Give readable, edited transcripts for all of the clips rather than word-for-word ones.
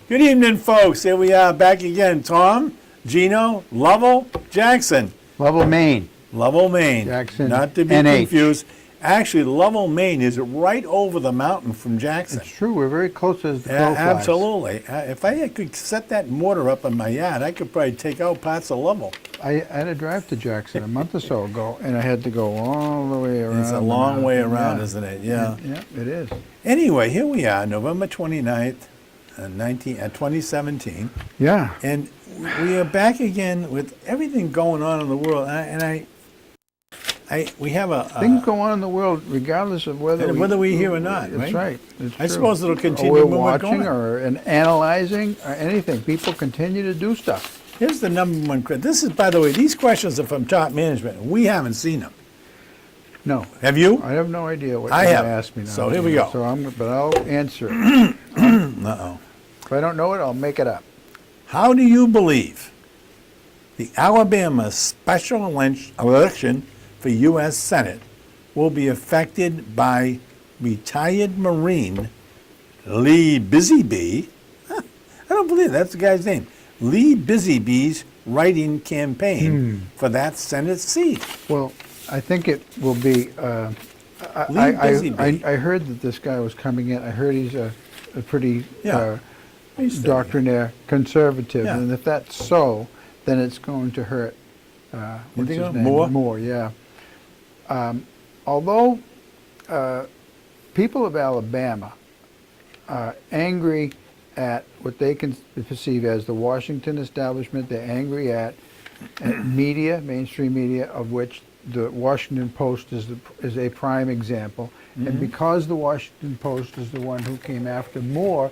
Good evening, folks. Here we are back again. Tom, Gino, Lovell, Jackson. Lovell, Maine. Lovell, Maine. Jackson, Not to be NH. confused. Actually, Lovell, Maine is right over the mountain from Jackson. It's true. We're very close as the crow flies. Absolutely. If I could set that mortar up in my yard, I could probably take out parts of Lovell. I had a drive to Jackson a month or so ago, and I had to go all the way around. It's a long way around, isn't it? Yeah. Yeah, it is. Anyway, here we are, November 29th, 2017. Yeah. And we are back again with everything going on in the world. We have things go on in the world regardless of whether we hear or not. That's right. It's I true. suppose it'll continue. Or we're when watching we're going. or analyzing or anything. People continue to do stuff. Here's the number one. This is, by the way, these questions are from top management. We haven't seen them. No. Have you? I have no idea what I you're have. going to ask me now. So here we go. But I'll answer it. Uh-oh. If I don't know it, I'll make it up. How do you believe the Alabama special election for U.S. Senate will be affected by retired Marine Lee Busybee? I don't believe that's the guy's name. Lee Busybee's writing campaign for that Senate seat. Well, I think it will be. I heard that this guy was coming in. I heard he's a pretty doctrinaire conservative, and if that's so, then it's going to hurt. What's his name? More, yeah. Although people of Alabama are angry at what they can perceive as the Washington establishment, they're angry at media, mainstream media, of which the Washington Post is a prime example. Mm-hmm. And because the Washington Post is the one who came after Moore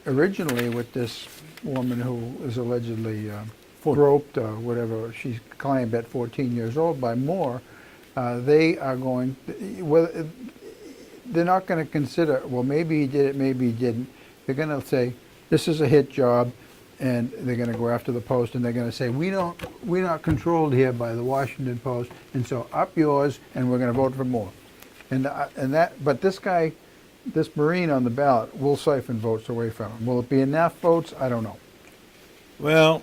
originally with this woman who is allegedly groped or whatever she claimed at 14 years old by Moore, they are going, they're not going to consider, well, maybe he did it, maybe he didn't. They're going to say, this is a hit job, and they're going to go after the Post, and they're going to say, we're not controlled here by the Washington Post, and so up yours, and we're going to vote for Moore. But this guy, this Marine on the ballot, will siphon votes away from him. Will it be enough votes? I don't know. Well,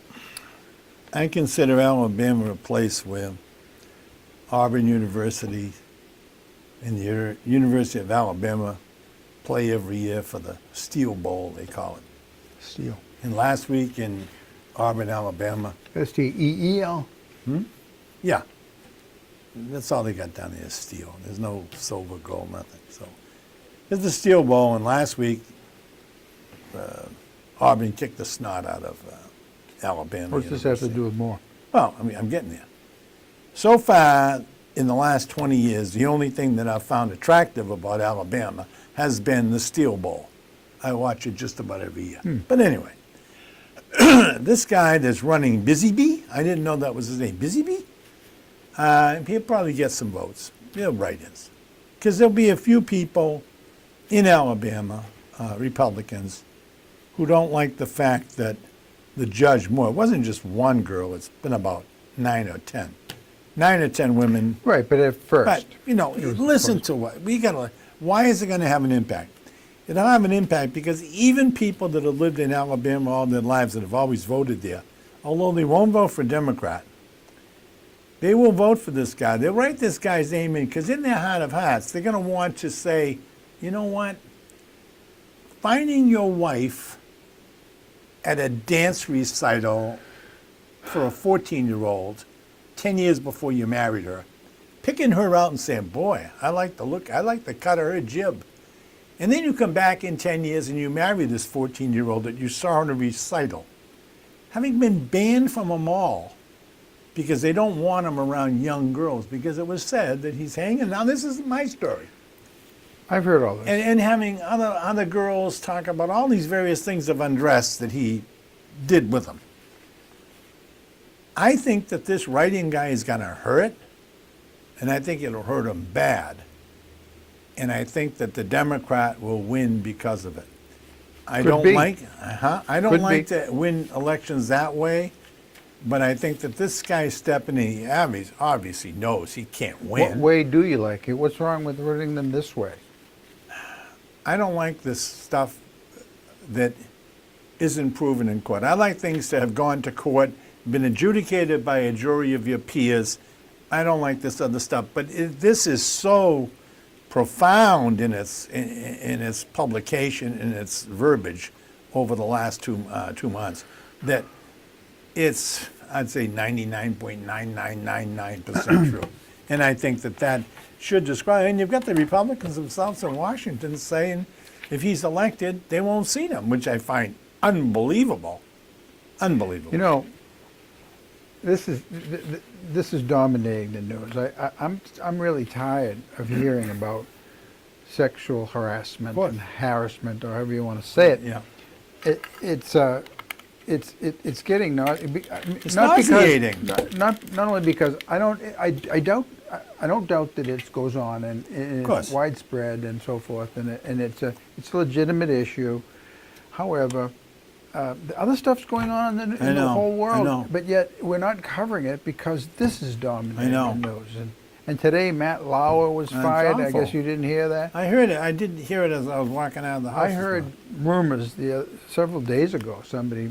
I consider Alabama a place where Auburn University and the University of Alabama play every year for the Steel Bowl, they call it. Steel. And last week in Auburn, Alabama. S-T-E-E-L? Yeah. That's all they got down there is steel. There's no silver, gold, nothing. So it's the Steel Bowl, and last week Auburn kicked the snot out of Alabama. What's this have to do with Moore? Well, I mean, I'm getting there. So far, in the last 20 years, the only thing that I've found attractive about Alabama has been the Steel Bowl. I watch it just about every year. But anyway, this guy that's running Busybee, I didn't know that was his name, Busybee? He'll probably get some votes. He'll write-ins. Because there'll be a few people in Alabama, Republicans, who don't like the fact that the judge Moore, it wasn't just one girl, it's been about 9 or 10. 9 or 10 women. Right, but at first. But, listen to what, why is it going to have an impact? It'll have an impact because even people that have lived in Alabama all their lives that have always voted there, although they won't vote for Democrat, they will vote for this guy. They'll write this guy's name in because in their heart of hearts, they're going to want to say, you know what? Finding your wife at a dance recital for a 14-year-old 10 years before you married her, picking her out and saying, boy, I like the look, I like the cut of her jib. And then you come back in 10 years and you marry this 14-year-old that you saw in a recital, having been banned from a mall because they don't want him around young girls because it was said that he's hanging. Now, this isn't my story. I've heard all this. And having other girls talk about all these various things of undress that he did with them. I think that this writing guy is going to hurt, and I think it'll hurt him bad. And I think that the Democrat will win because of it. I don't like to win elections that way, but I think that this guy's stepping in. He obviously knows he can't win. What way do you like it? What's wrong with running them this way? I don't like this stuff that isn't proven in court. I like things to have gone to court, been adjudicated by a jury of your peers. I don't like this other stuff, but this is so profound in its publication, in its verbiage over the last two months, that it's, I'd say, 99.9999% true. And I think that should describe, and you've got the Republicans themselves in Washington saying if he's elected, they won't seat him, which I find unbelievable. Unbelievable. You know, this is dominating the news. I'm really tired of hearing about sexual harassment and harassment, or however you want to say it. Yeah. It's getting It's nauseating. Not only because I don't doubt that it goes on and it's widespread and so forth, and it's a legitimate issue. However, the other stuff's going on in the whole world, but yet we're not covering it because this is dominating the news. And today, Matt Lauer was fired. I guess you didn't hear that? I heard it. I didn't hear it as I was walking out of the house. I heard rumors several days ago. Somebody,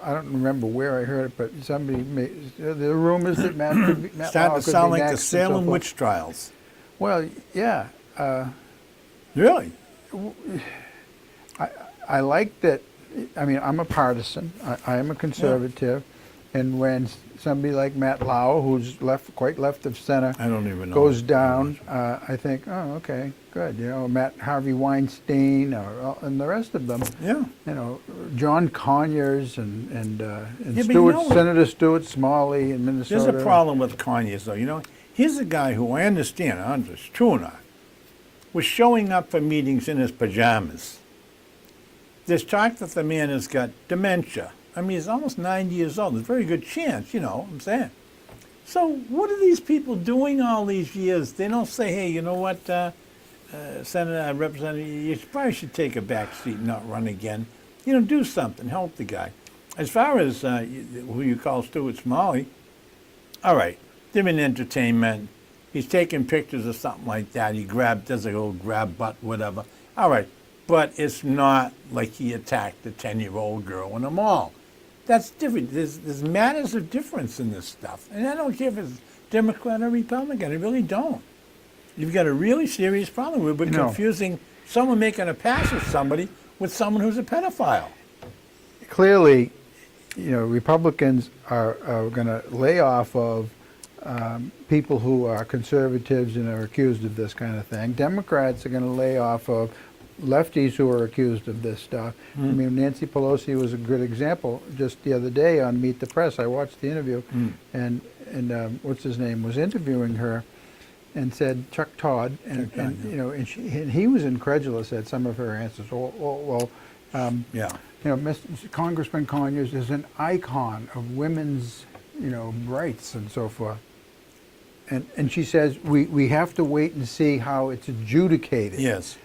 I don't remember where I heard it, but somebody made the rumors that Matt starting Lauer to sound could be like the next Salem witch trials. Well, yeah. Really? I like that. I mean, I'm a partisan. I am a conservative, and when somebody like Matt Lauer, who's quite left of center, I don't even know, goes down, I think, oh, okay, good. You know, Harvey Weinstein, and the rest of them. Yeah. You know, John Conyers and Stuart, Senator Stuart Smalley in Minnesota. There's a problem with Conyers, though. You know, here's a guy who I understand, I don't know if it's true or not, was showing up for meetings in his pajamas. There's talk that the man has got dementia. I mean, he's almost 90 years old. There's a very good chance, you know what I'm saying. So what are these people doing all these years? They don't say, hey, you know what, Senator, Representative, you probably should take a back seat and not run again. You know, do something, help the guy. As far as who you call Stuart Smalley, all right, they're in entertainment. He's taking pictures or something like that. He does a little grab butt, whatever. All right. But it's not like he attacked a 10-year-old girl in a mall. That's different. There's matters of difference in this stuff. And I don't care if it's Democrat or Republican. I really don't. You've got a really serious problem with confusing someone making a pass at somebody with someone who's a pedophile. Clearly, you know, Republicans are going to lay off of people who are conservatives and are accused of this kind of thing. Democrats are going to lay off of lefties who are accused of this stuff. I mean, Nancy Pelosi was a good example just the other day on Meet the Press. I watched the interview, and what's his name was interviewing her, and said Chuck Todd, and you know, and he was incredulous at some of her answers. You know, Congressman Conyers is an icon of women's, you know, rights and so forth. And she says we have to wait and see how it's adjudicated. Yes.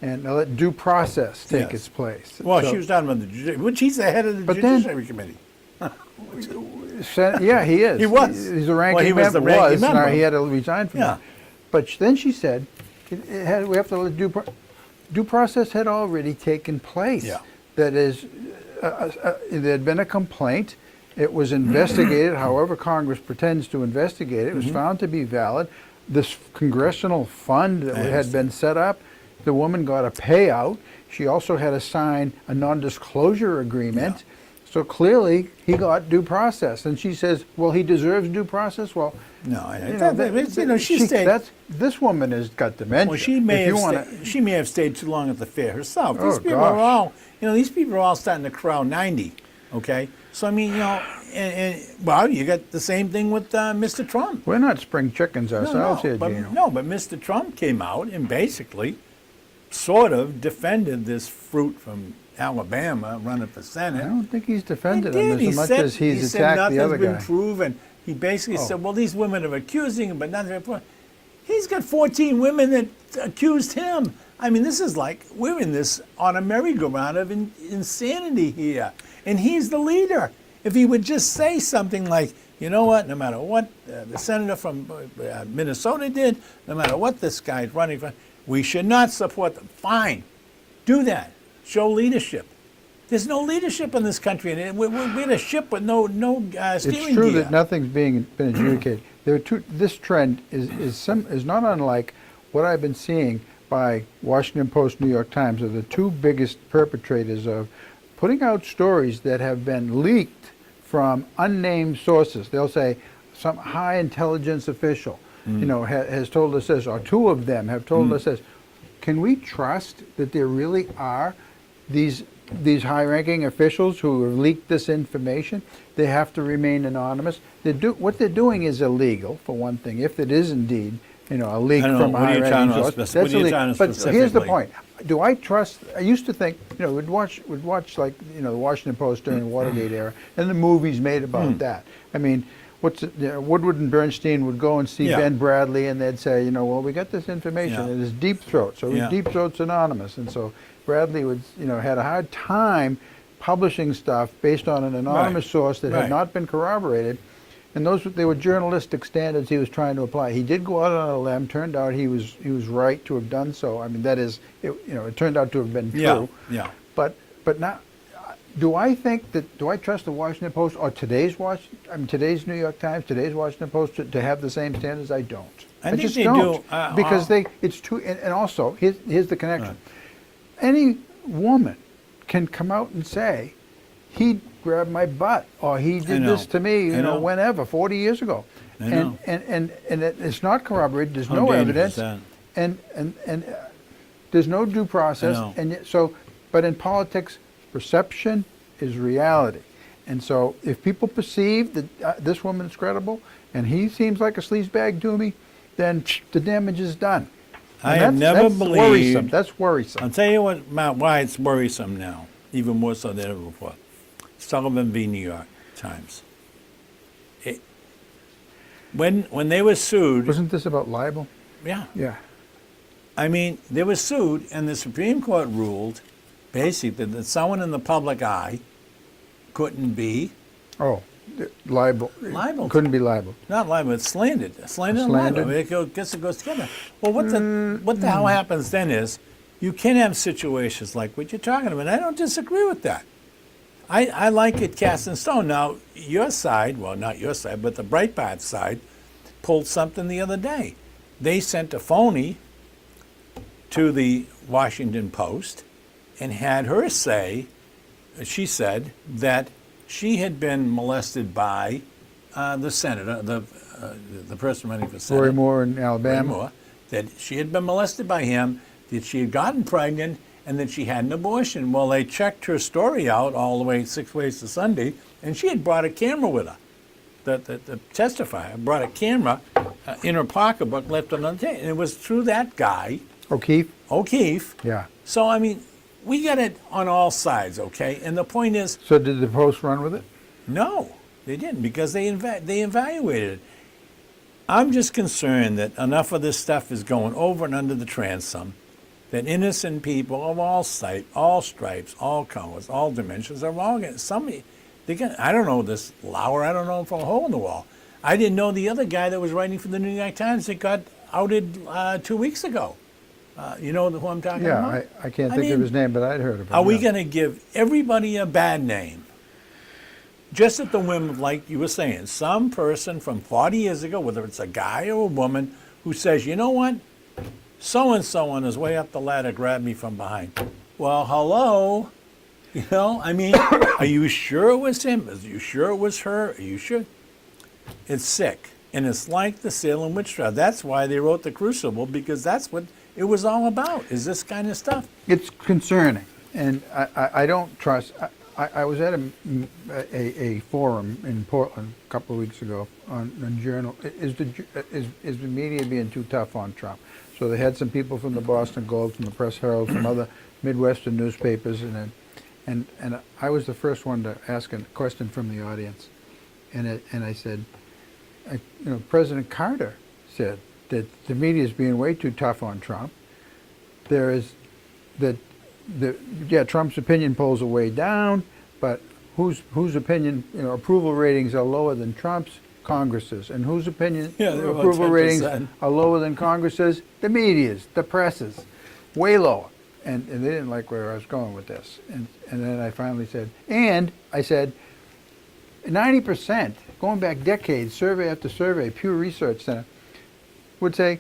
And let due process take its place. Well, she was talking about the judiciary, which he's the head of the Judiciary Committee. Yeah, he is. He was. He's a ranking member. Well, he was the ranking member. Now he had to resign from that. But then she said, we have to let due process had already taken place. Yeah. That is, there had been a complaint. It was investigated, however Congress pretends to investigate it. It was found to be valid. This congressional fund that had been set up, the woman got a payout. She also had to sign a non-disclosure agreement. Yeah. So clearly, he got due process. And she says, well, he deserves due process? Well, no, this woman has got dementia. Well, she may have stayed too long at the fair herself. These people are all, these people are all starting to crowd 90, okay? So, I mean, you know, well, you got the same thing with Mr. Trump. We're not spring chickens ourselves here, Gino. No, but Mr. Trump came out and basically sort of defended this fruit from Alabama running for Senate. I don't think he's defended him as much as he's attacked the other guy. Nothing's been proven. He basically said, well, these women are accusing him, but nothing. He's got 14 women that accused him. I mean, this is like, we're in this on a merry-go-round of insanity here. And he's the leader. If he would just say something like, you know what, no matter what the senator from Minnesota did, no matter what this guy's running for, we should not support them. Fine. Do that. Show leadership. There's no leadership in this country, and we're in a ship with no steering It's true gear. that nothing's been adjudicated. This trend is not unlike what I've been seeing by Washington Post, New York Times, are the two biggest perpetrators of putting out stories that have been leaked from unnamed sources. They'll say some high intelligence official, has told us this, or two of them have told us this. Can we trust that there really are these high-ranking officials who have leaked this information? They have to remain anonymous. What they're doing is illegal, for one thing, if it is indeed a leak from a high-ranking source. That's illegal. But here's the point. Do I trust? I used to think, we'd watch like the Washington Post during the Watergate era, and the movies made about that. I mean, Woodward and Bernstein would go and see Ben Bradley, and they'd say, well, we got this information. It is Deep Throat, so Deep Throat's anonymous, and so Bradley would, had a hard time publishing stuff based on an anonymous source that had not been corroborated. And they were journalistic standards he was trying to apply. He did go out on a limb. Turned out he was right to have done so. I mean, that is, it turned out to have been true. Yeah. But now, do I trust the Washington Post or today's New York Times, today's Washington Post to have the same standards? I don't. I think just they don't, do. Because it's too. And also, here's the connection. Any woman can come out and say, he grabbed my butt, or he did this to me, whenever, 40 years ago. And it's not corroborated, there's no evidence, and there's no due process. And but in politics, perception is reality. And so if people perceive that this woman's credible, and he seems like a sleazebag to me, then the damage is done. I have never believed. Worrisome. That's worrisome. I'll tell you why it's worrisome now, even more so than ever before. Sullivan v. New York Times. When they were sued. Wasn't this about libel? Yeah. Yeah. I mean, they were sued, and the Supreme Court ruled basically that someone in the public eye couldn't be. Oh, libel. Libel. Couldn't be libel. Not libel, it's slandered. Slandered and libel. I mean, I guess it goes together. Well, what the hell happens then is you can have situations like what you're talking about. I don't disagree with that. I like it cast in stone. Now, your side, well, not your side, but the Breitbart side, pulled something the other day. They sent a phony to the Washington Post and had her say, she said, that she had been molested by the senator, the person running for Senate. Roy Moore in Alabama. Roy Moore, that she had been molested by him, that she had gotten pregnant, and that she had an abortion. Well, they checked her story out all the way 6 ways to Sunday, and she had brought a camera with her. The testifier brought a camera in her pocketbook, left it on the table, and it was through that guy. O'Keefe. Yeah. So, I mean, we got it on all sides, okay? And the point is... So did the Post run with it? No, they didn't, because they evaluated it. I'm just concerned that enough of this stuff is going over and under the transom, that innocent people of all stripes, all colors, all dimensions are all getting somebody. I don't know this Lauer. I don't know him from a hole in the wall. I didn't know the other guy that was writing for the New York Times that got outed 2 weeks ago. You know who I'm talking about? Yeah, I can't think of his name, but I'd heard of him. Are we going to give everybody a bad name? Just at the whim of, like you were saying, some person from 40 years ago, whether it's a guy or a woman, who says, you know what? So-and-so on his way up the ladder grabbed me from behind. Well, hello? I mean, are you sure it was him? Are you sure it was her? Are you sure? It's sick. And it's like the Salem witch trial. That's why they wrote The Crucible, because that's what it was all about, is this kind of stuff. It's concerning. And I don't trust. I was at a forum in Portland a couple of weeks ago on journal. Is the media being too tough on Trump? So they had some people from the Boston Globe, from the Press Herald, from other Midwestern newspapers, and I was the first one to ask a question from the audience, and I said, President Carter said that the media is being way too tough on Trump. There is Trump's opinion polls are way down, but whose opinion, approval ratings are lower than Trump's? Congress's. And whose opinion, approval ratings are lower than Congress's? The media's, the press's, way lower. and they didn't like where I was going with this. And then I finally said, and I said, 90%, going back decades, survey after survey, Pew Research Center, would say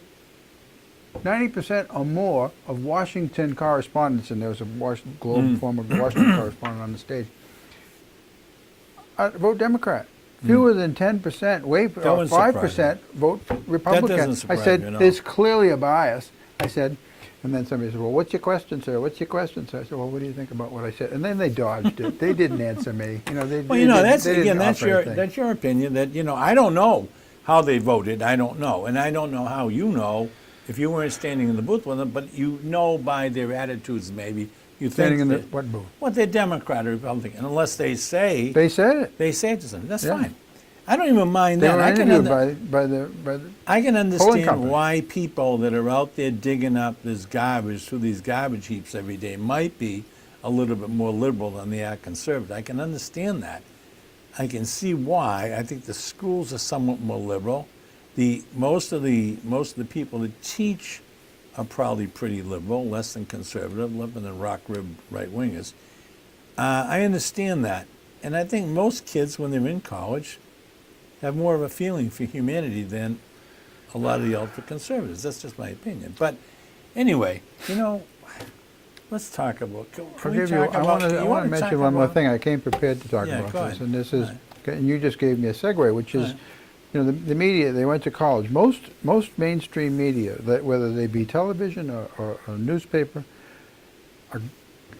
90% or more of Washington correspondents, and there was a former Washington correspondent on the stage, vote Democrat. Fewer than 10%, or 5% vote Republican. That doesn't surprise I said, me, no. there's clearly a bias. I said, and then somebody said, well, what's your question, sir? What's your question, sir? I said, well, what do you think about what I said? And then they dodged it. They didn't answer me. That's your opinion. That I don't know how they voted. I don't know, and I don't know how you know if you weren't standing in the booth with them. But you know by their attitudes, maybe you Standing think in the what booth? Well, they're Democrat or Republican, unless they say They said it. they say it to something. That's Yeah. fine. I don't even mind They that. were I can interviewed by the I can polling understand company. why people that are out there digging up this garbage through these garbage heaps every day might be a little bit more liberal than they are conservative. I can understand that. I can see why. I think the schools are somewhat more liberal. Most of the people that teach are probably pretty liberal, less than conservative, less than rock-ribbed right-wingers. I understand that. And I think most kids, when they're in college, have more of a feeling for humanity than a lot of the ultra-conservatives. That's just my opinion. But anyway, let's talk about. I want to mention one more thing. I came prepared to talk about go this, ahead. and this is, All and you just gave me a segue, which is, the media. They went to college. Most mainstream media, whether they be television or newspaper, a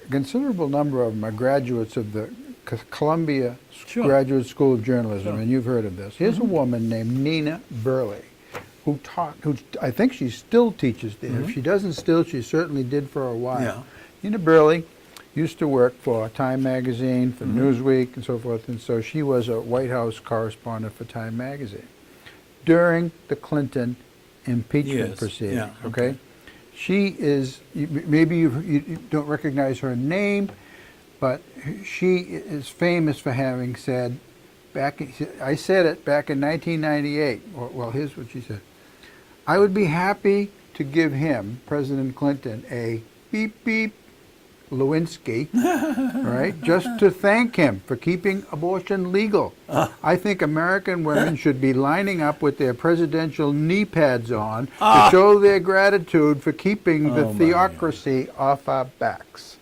considerable number of them are graduates of the Columbia Graduate School of Journalism, and you've heard of this. Here's a woman named Nina Burleigh, who I think she still teaches there. If she doesn't still, she certainly did for a while. Yeah. Nina Burleigh used to work for Time Magazine, for Newsweek, and so forth, and so she was a White House correspondent for Time Magazine during the Clinton impeachment proceedings. Yeah, okay? She is, maybe you don't recognize her name, but she is famous for having said, I said it back in 1998, well, here's what she said. I would be happy to give him, President Clinton, a beep beep Lewinsky, right, just to thank him for keeping abortion legal. I think American women should be lining up with their presidential knee pads on to show their gratitude for keeping the theocracy off our backs.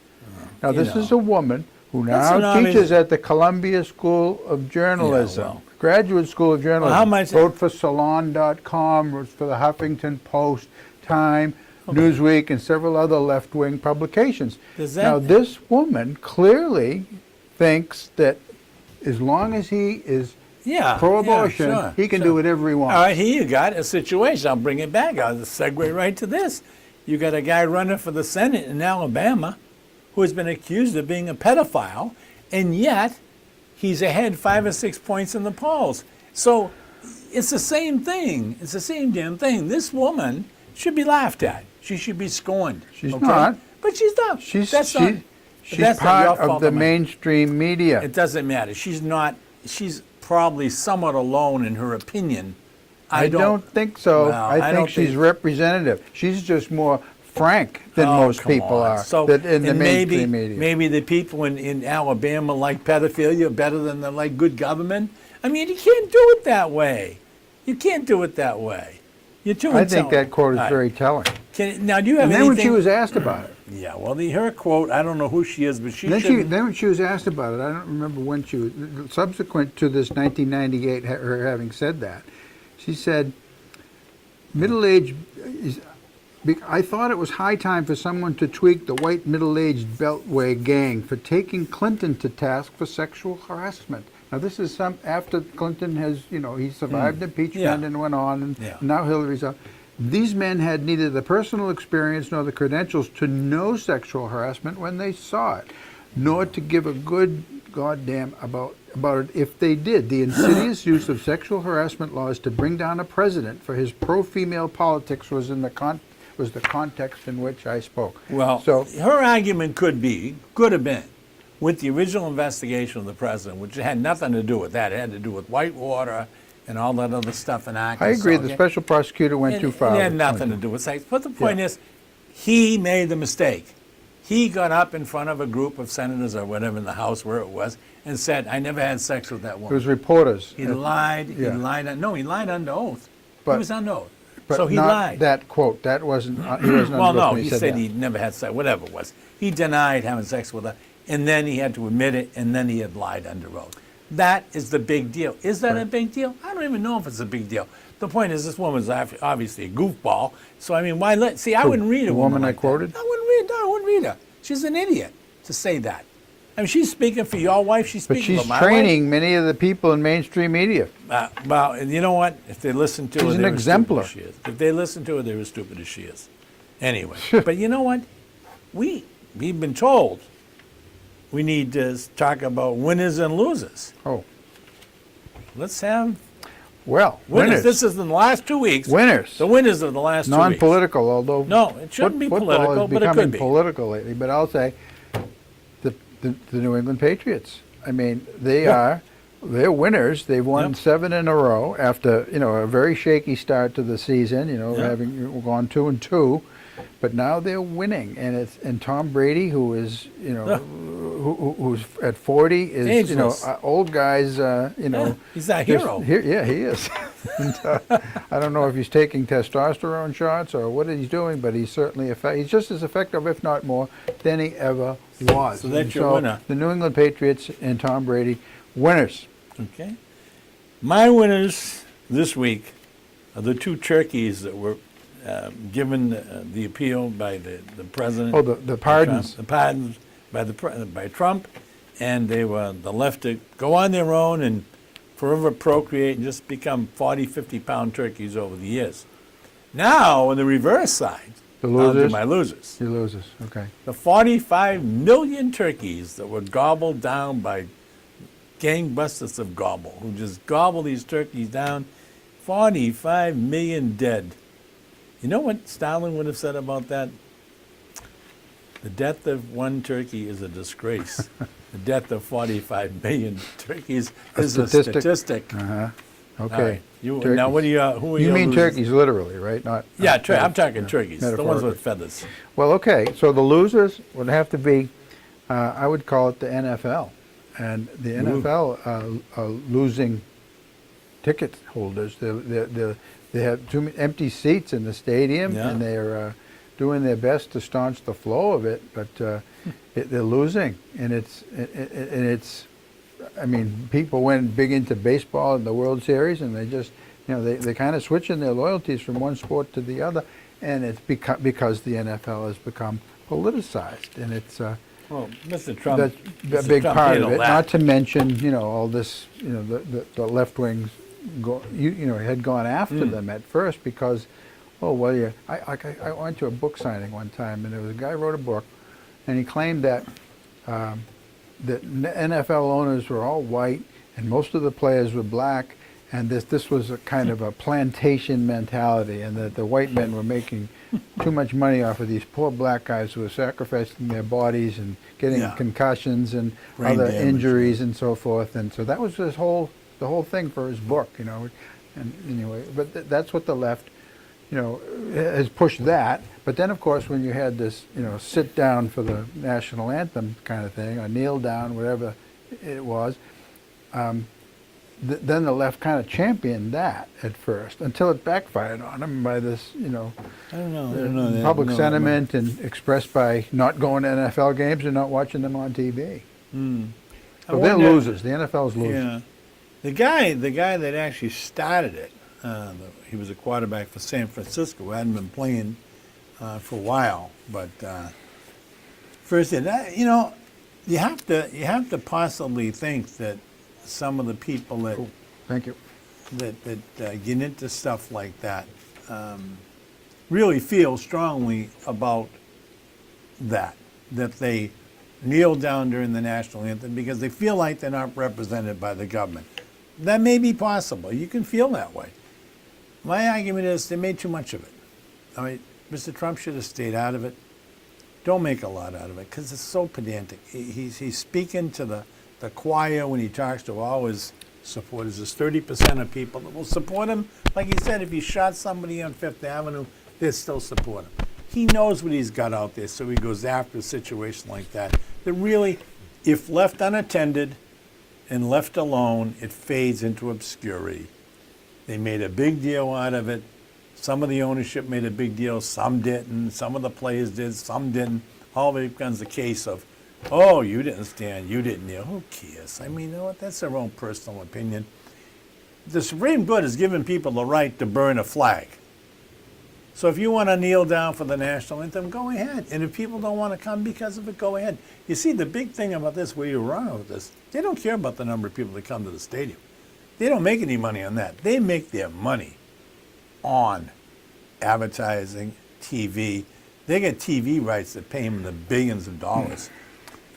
Now, this is a woman who now teaches at the Columbia School of Journalism, Graduate School of Journalism. Wrote for Salon.com, wrote for the Huffington Post, Time, Newsweek, and several other left-wing publications. Now, this woman clearly thinks that as long as he is pro-abortion, he can do whatever he wants. All right, here you got a situation. I'll bring it back. I'll segue right to this. You got a guy running for the Senate in Alabama who has been accused of being a pedophile, and yet he's ahead 5 or 6 points in the polls. So it's the same thing. It's the same damn thing. This woman should be laughed at. She should be scorned. She's not. But she's not. She's That's part of the mainstream media. It doesn't matter. She's not. She's probably somewhat alone in her opinion. I don't think so. Well, I think she's representative. She's just more frank than most people are in the mainstream media. Maybe the people in Alabama like pedophilia better than they like good government. I mean, you can't do it that way. You can't do it that way. You're too I think that quote is very telling. Now, do you have and then anything? when she was asked about it. Yeah, well, her quote, I don't know who she is, but then when she was asked about it, I don't remember when she was, subsequent to this 1998, her having said that, she said, middle-aged, I thought it was high time for someone to tweak the white middle-aged Beltway gang for taking Clinton to task for sexual harassment. Now, this is after Clinton has, he survived impeachment and went on, and now Hillary's up. These men had neither the personal experience nor the credentials to know sexual harassment when they saw it, nor to give a good goddamn about it if they did. The insidious use of sexual harassment laws to bring down a president for his pro-female politics was the context in which I spoke. Well, so her argument could have been, with the original investigation of the president, which had nothing to do with that. It had to do with Whitewater and all that other stuff in Arkansas. I agree. The special prosecutor went too far. It had nothing to do with sex. But the point is, he made the mistake. He got up in front of a group of senators or whatever in the House where it was and said, I never had sex with that It woman. was reporters. He lied. Yeah. He lied. No, he lied under oath. He But- was under oath. But So he not lied. that quote. That wasn't. He wasn't Well, under oath no, when he said said that. he never had sex, whatever it was. He denied having sex with her, and then he had to admit it, and then he had lied under oath. That is the big deal. Is that a Right. big deal? I don't even know if it's a big deal. The point is, this woman's obviously a goofball. So I mean, why let? See, I wouldn't read a the woman woman I like quoted? that. I wouldn't read her. She's an idiot to say that. I mean, she's speaking for your wife. She's But speaking she's for my training many of the people in mainstream media. wife. Well, and you know what? If they listen to her, She's an they're as exemplar. stupid as she is. If they listen to her, they're as stupid as she is. Anyway, but you know what? We've been told we need to talk about winners and losers. Oh, Let's have well, winners. winners. This is in the last 2 weeks. Winners. The winners of the last 2 weeks. Non-political, although No, it shouldn't be football political, is but it could becoming be. political lately. But I'll say the New England Patriots. I mean, they're winners. They've won Yep. 7 in a row after a very shaky start to the season. Yep. Having gone 2-2, but now they're winning, and Tom Brady, who is who's at 40, is Ageless. old guys. He's a just hero. Yeah, he is. And, I don't know if he's taking testosterone shots or what he's doing, but he's certainly he's just as effective, if not more, than he ever was. So that's And your winner. The New England Patriots and Tom Brady, winners. Okay. My winners this week are the 2 turkeys that were given the appeal by the president. Oh, the pardons. The pardons by Trump, and they were the left to go on their own and forever procreate and just become 40, 50-pound turkeys over the years. Now, on the reverse side, The I'll do losers? my losers. He loses. Okay. The 45 million turkeys that were gobbled down by gangbusters of gobble, who just gobble these turkeys down. 45 million dead. You know what Stalin would have said about that? The death of one turkey is a disgrace. The death of 45 million turkeys is a statistic. Uh-huh. All Okay. right. Now, Turkeys. what do who are You your mean losers? turkeys literally, right? Not. Yeah, not I'm talking turkeys, the ones metaphorically. with feathers. Well, okay. So the losers would have to be, I would call it the NFL, and the NFL are losing ticket holders. They have too many empty seats in the stadium, Yeah. and they're doing their best to staunch the flow of it, but they're losing, and it's. I mean, people went big into baseball in the World Series, and they just, they kind of switching their loyalties from one sport to the other, and it's because the NFL has become politicized, and it's Well, Mr. Trump, that's a Mr. big Trump part of handled it. that. Not to mention, all this, the left wings, had gone after them at first because, I went to a book signing one time, and there was a guy who wrote a book, and he claimed that the NFL owners were all white, and most of the players were black, and this was a kind of a plantation mentality, and that the white men were making too much money off of these poor black guys who were sacrificing their bodies and getting Yeah. concussions and Brain other damage. injuries and so forth. And so that was the whole thing for his book, And anyway, but that's what the left, has pushed that. But then, of course, when you had this, sit down for the national anthem kind of thing, or kneel down, whatever it was, then the left kind of championed that at first, until it backfired on them by this, I don't know. public No, sentiment and expressed by not going to NFL games and not watching them on TV. I So they're wonder- losers. The NFL's losers. Yeah. The guy that actually started it, he was a quarterback for San Francisco, hadn't been playing for a while, but first, you have to possibly think that some of the people that Cool. Thank you. that get into stuff like that really feel strongly about that they kneel down during the national anthem because they feel like they're not represented by the government. That may be possible. You can feel that way. My argument is they made too much of it. I mean, Mr. Trump should have stayed out of it. Don't make a lot out of it because it's so pedantic. He's speaking to the choir when he talks to all his supporters. There's 30% of people that will support him. Like he said, if he shot somebody on Fifth Avenue, they'd still support him. He knows what he's got out there, so he goes after a situation like that. That really, if left unattended and left alone, it fades into obscurity. They made a big deal out of it. Some of the ownership made a big deal, some didn't. Some of the players did, some didn't. All of it becomes a case of, oh, you didn't stand, you didn't kneel. Who cares? I mean, you know what? That's their own personal opinion. The Supreme Court has given people the right to burn a flag. So if you want to kneel down for the national anthem, go ahead. And if people don't want to come because of it, go ahead. You see, the big thing about this, where you're wrong with this, they don't care about the number of people that come to the stadium. They don't make any money on that. They make their money on advertising, TV. They get TV rights that pay them the billions of dollars.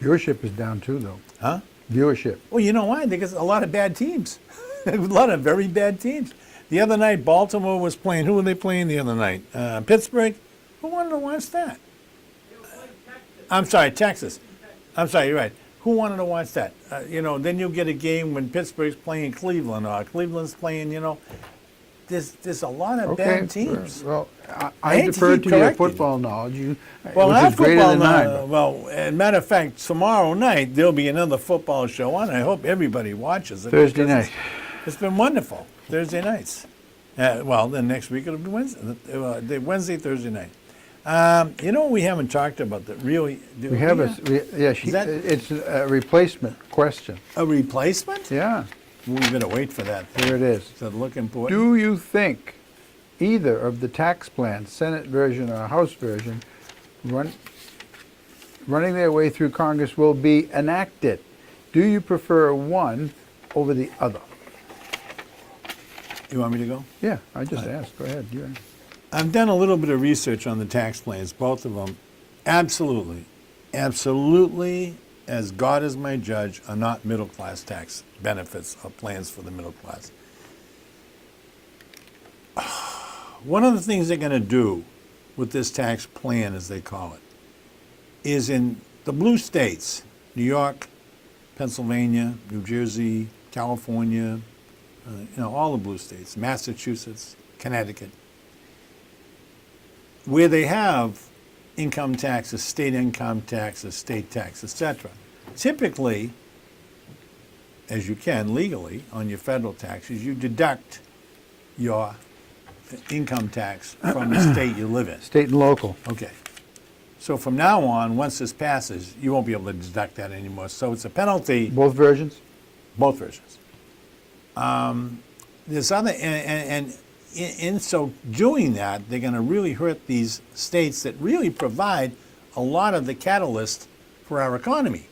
Viewership is down too, though. Huh? Viewership. Well, you know why? Because a lot of bad teams. A lot of very bad teams. The other night, Baltimore was playing. Who were they playing the other night? Pittsburgh? Who wanted to watch that? I'm sorry, Texas. I'm sorry, you're right. Who wanted to watch that? Then you'll get a game when Pittsburgh's playing Cleveland or Cleveland's playing, there's a lot of bad teams. Well, I I hate to defer keep to your correcting football knowledge, Well, which our is greater football than mine. well, as a matter of fact, tomorrow night there'll be another football show on. I hope everybody watches it. Thursday because night. It's been wonderful. Thursday nights. Then next week it'll be Wednesday, Wednesday, Thursday night. What we haven't talked about that really? We have it's a replacement question. A replacement? Yeah, We better wait for that. here it is. Does it look important? Do you think either of the tax plans, Senate version or House version, running their way through Congress will be enacted? Do you prefer one over the other? You want me to go? Yeah, I just asked. Go ahead. I've done a little bit of research on the tax plans, both of them. Absolutely, as God is my judge, are not middle-class tax benefits or plans for the middle class. One of the things they're going to do with this tax plan, as they call it, is in the blue states, New York, Pennsylvania, New Jersey, California, all the blue states, Massachusetts, Connecticut, where they have income taxes, state tax, etc. Typically, as you can legally on your federal taxes, you deduct your income tax from the state you live in. State and local. Okay. So from now on, once this passes, you won't be able to deduct that anymore. So it's a penalty. Both versions? Both versions. There's other, and in so doing that, they're going to really hurt these states that really provide a lot of the catalyst for our economy.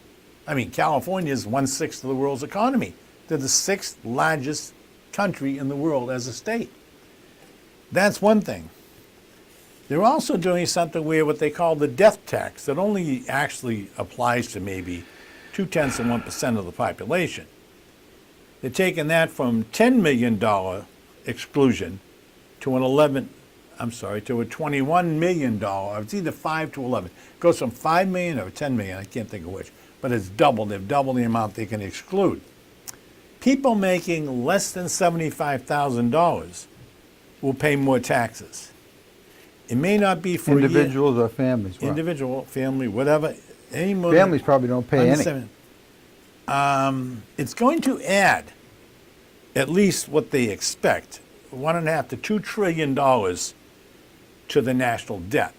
I mean, California is 1/6 of the world's economy. They're the 6th largest country in the world as a state. That's one thing. They're also doing something where what they call the death tax that only actually applies to maybe 0.2% of the population. They're taking that from $10 million exclusion to to a $21 million. It's either 5 to 11. It goes from 5 million or 10 million, I can't think of which, but it's doubled. They've doubled the amount they can exclude. People making less than $75,000 will pay more taxes. It may not be for Individuals or families? Well, individual, family, whatever. Any more families probably don't pay any. It's going to add at least what they expect, $1.5 to $2 trillion to the national debt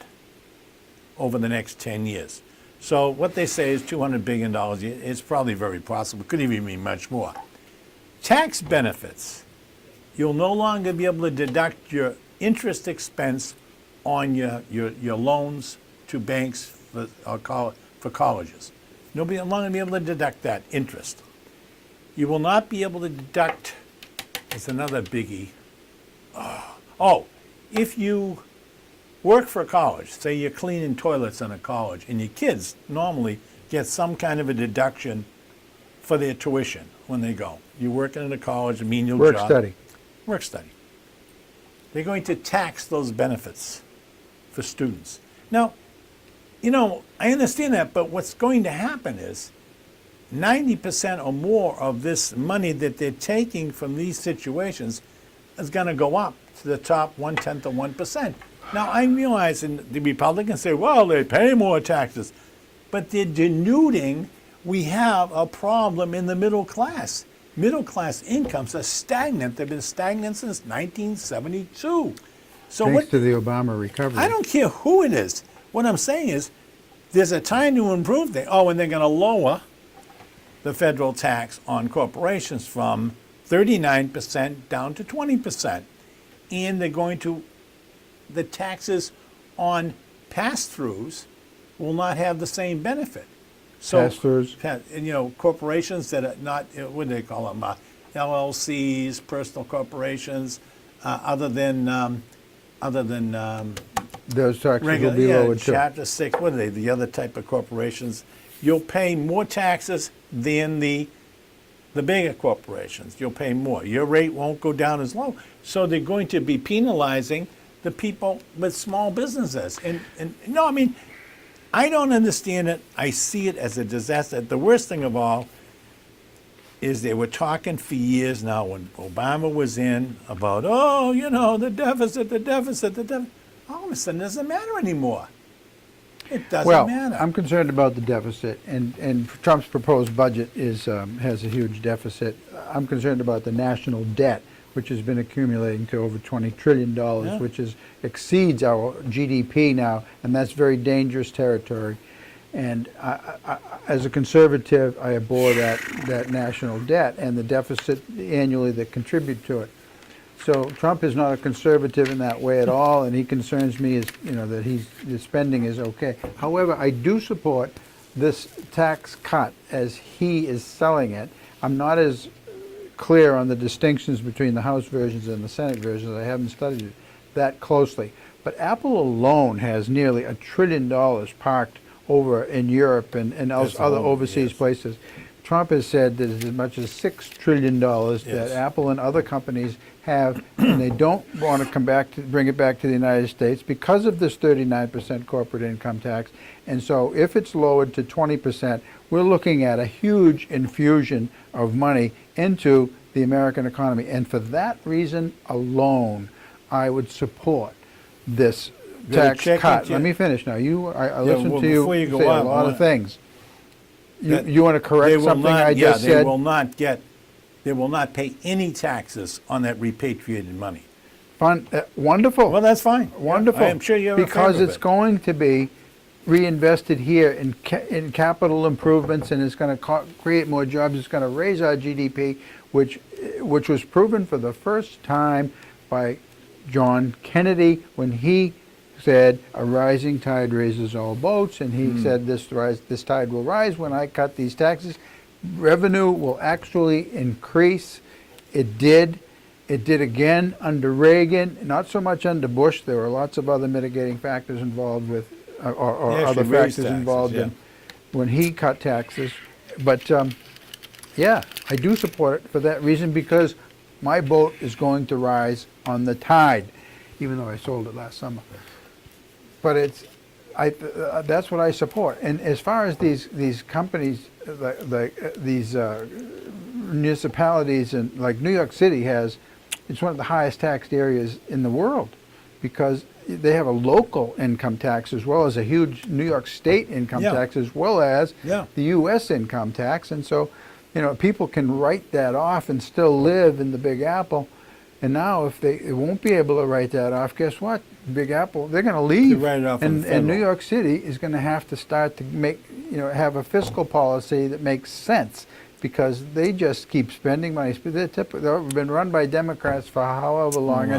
over the next 10 years. So what they say is $200 billion. It's probably very possible. It could even be much more. Tax benefits. You'll no longer be able to deduct your interest expense on your loans to banks for colleges. You'll no longer be able to deduct that interest. You will not be able to deduct, it's another biggie. If you work for a college, say you're cleaning toilets in a college, and your kids normally get some kind of a deduction for their tuition when they go. You're working in a college, a menial job. Work study. They're going to tax those benefits for students. Now, I understand that, but what's going to happen is 90% or more of this money that they're taking from these situations is going to go up to the top 1/10 of 1%. Now, I realize, and the Republicans say, well, they pay more taxes, but they're denuding we have a problem in the middle class. Middle class incomes are stagnant. They've been stagnant since 1972. So Thanks to the Obama recovery. I don't care who it is. What I'm saying is there's a time to improve things. Oh, and they're going to lower the federal tax on corporations from 39% down to 20%. And they're going to, the taxes on pass-throughs will not have the same benefit. So, Pass-throughs? and, you know, corporations that are not, what do they call them, LLCs, personal corporations, other than Those taxes regular, will be lowered too. Chapter 6, what are they, the other type of corporations? You'll pay more taxes than the bigger corporations. You'll pay more. Your rate won't go down as low. So they're going to be penalizing the people with small businesses. And no, I mean, I don't understand it. I see it as a disaster. The worst thing of all is they were talking for years now when Obama was in about, oh, you know, the deficit. All of a sudden, it doesn't matter anymore. It doesn't matter. I'm concerned about the deficit, and Trump's proposed budget is has a huge deficit. I'm concerned about the national debt, which has been accumulating to over $20 trillion, which exceeds our GDP now, and that's very dangerous territory. And as a conservative, I abhor that national debt and the deficit annually that contribute to it. So Trump is not a conservative in that way at all, and he concerns me as, you know, that the spending is okay. However, I do support this tax cut as he is selling it. I'm not as clear on the distinctions between the House versions and the Senate versions. I haven't studied it that closely. But Apple alone has nearly $1 trillion parked over in Europe and other overseas places. Trump has said that as much as $6 trillion that Apple and other companies have, and they don't want to come back to bring it back to the United States because of this 39% corporate income tax. And so if it's lowered to 20%, we're looking at a huge infusion of money into the American economy. And for that reason alone, I would support this tax cut. Let me finish now. I listened to you say a lot of things. You want to correct something I just said? They will not pay any taxes on that repatriated money. Wonderful. Well, that's fine. Wonderful. I am sure you have because it's going to be reinvested here in capital improvements, and it's going to create more jobs. It's going to raise our GDP, which was proven for the first time by John Kennedy when he said a rising tide raises all boats, and he said this tide will rise when I cut these taxes. Revenue will actually increase. It did. It did again under Reagan, not so much under Bush. There were lots of other mitigating factors involved with, or other factors involved in when he cut taxes. But yeah, I do support it for that reason, because my boat is going to rise on the tide, even though I sold it last summer. But that's what I support. And as far as these companies, these municipalities, and like New York City it's one of the highest taxed areas in the world, because they have a local income tax as well as a huge New York State income tax, as well as the U.S. income tax. And so, you know, people can write that off and still live in the Big Apple. And now if they won't be able to write that off, guess what? Big Apple, they're going to leave. Write it off and New York City is going to have to start to have a fiscal policy that makes sense, because they just keep spending money. They've been run by Democrats for however long,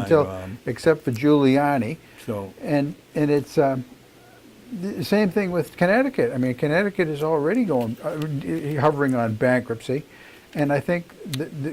except for Giuliani. So. And it's the same thing with Connecticut. I mean, Connecticut is already hovering on bankruptcy, and I think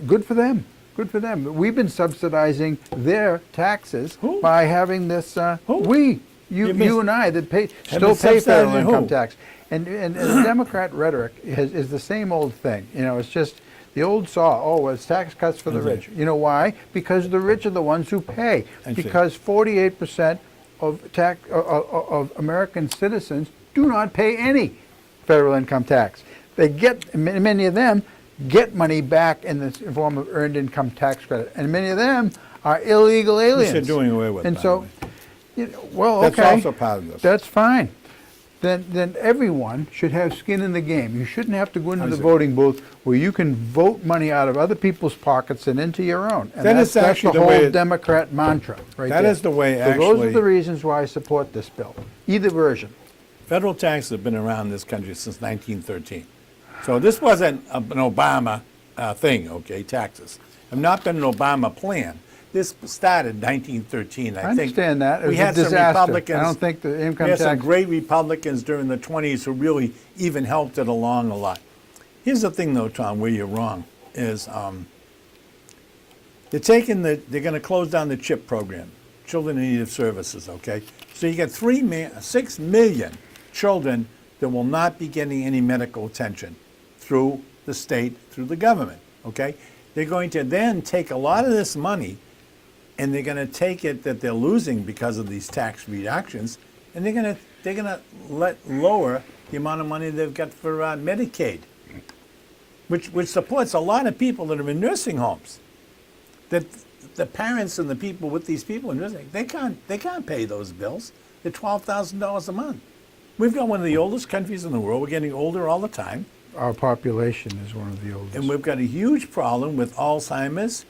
good for them. Good for them. We've been subsidizing their taxes by having this. You and I that still pay federal income tax, and the Democrat rhetoric is the same old thing. You know, it's just the old saw. Oh, it's tax cuts for the rich. You know why? Because the rich are the ones who pay. Because 48% of American citizens do not pay any federal income tax. They get, many of them get money back in the form of earned income tax credit, and many of them are illegal aliens. Which they're doing away with. And so Well, That's okay. also part of this. That's fine. Then everyone should have skin in the game. You shouldn't have to go into I the see. voting booth where you can vote money out of other people's pockets and into your own. And That is that's actually the the whole way it- Democrat mantra right That there. is the way, So those actually- are the reasons why I support this bill. Either version. Federal taxes have been around this country since 1913. So this wasn't an Obama thing, okay, taxes. Have not been an Obama plan. This started 1913, I think. understand that. It We was a had some disaster. Republicans. I don't think the income We had some tax- great Republicans during the 20s who really even helped it along a lot. Here's the thing, though, Tom, where you're wrong, is they're going to close down the CHIP program, Children in Need of Services, okay? So you got 6 million children that will not be getting any medical attention through the state, through the government, okay? They're going to then take a lot of this money and they're going to take it that they're losing because of these tax reductions, and they're going to lower the amount of money they've got for Medicaid, which supports a lot of people that are in nursing homes. That the parents and the people with these people in nursing, they can't pay those bills. They're $12,000 a month. We've got one of the oldest countries in the world. We're getting older all the time. Our population is one of the oldest. And we've got a huge problem with Alzheimer's.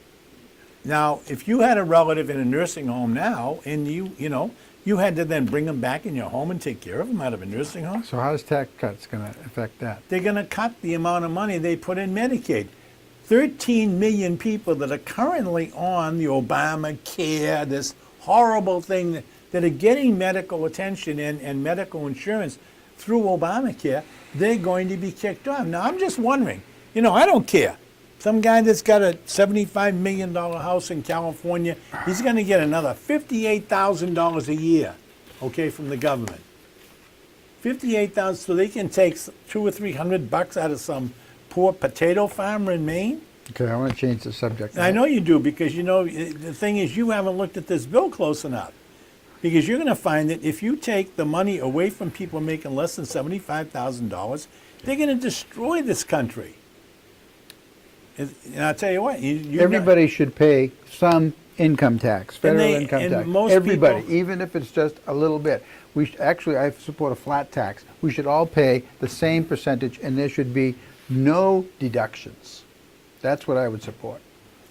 Now, if you had a relative in a nursing home now, and you had to then bring them back in your home and take care of them out of a nursing home, So how's tax cuts going to affect that? they're going to cut the amount of money they put in Medicaid. 13 million people that are currently on the Obamacare, this horrible thing that are getting medical attention and medical insurance through Obamacare, they're going to be kicked off. Now, I'm just wondering, I don't care. Some guy that's got a $75 million house in California, he's going to get another $58,000 a year, okay, from the government. $58,000, so they can take $200 or $300 out of some poor potato farmer in Maine. Okay, I want to change the subject. I know you do, because the thing is, you haven't looked at this bill close enough. Because you're going to find that if you take the money away from people making less than $75,000, they're going to destroy this country. And I'll tell you what, Everybody should pay some income tax, federal income and tax. most Everybody, people- even if it's just a little bit. Actually, I support a flat tax. We should all pay the same percentage, and there should be no deductions. That's what I would support.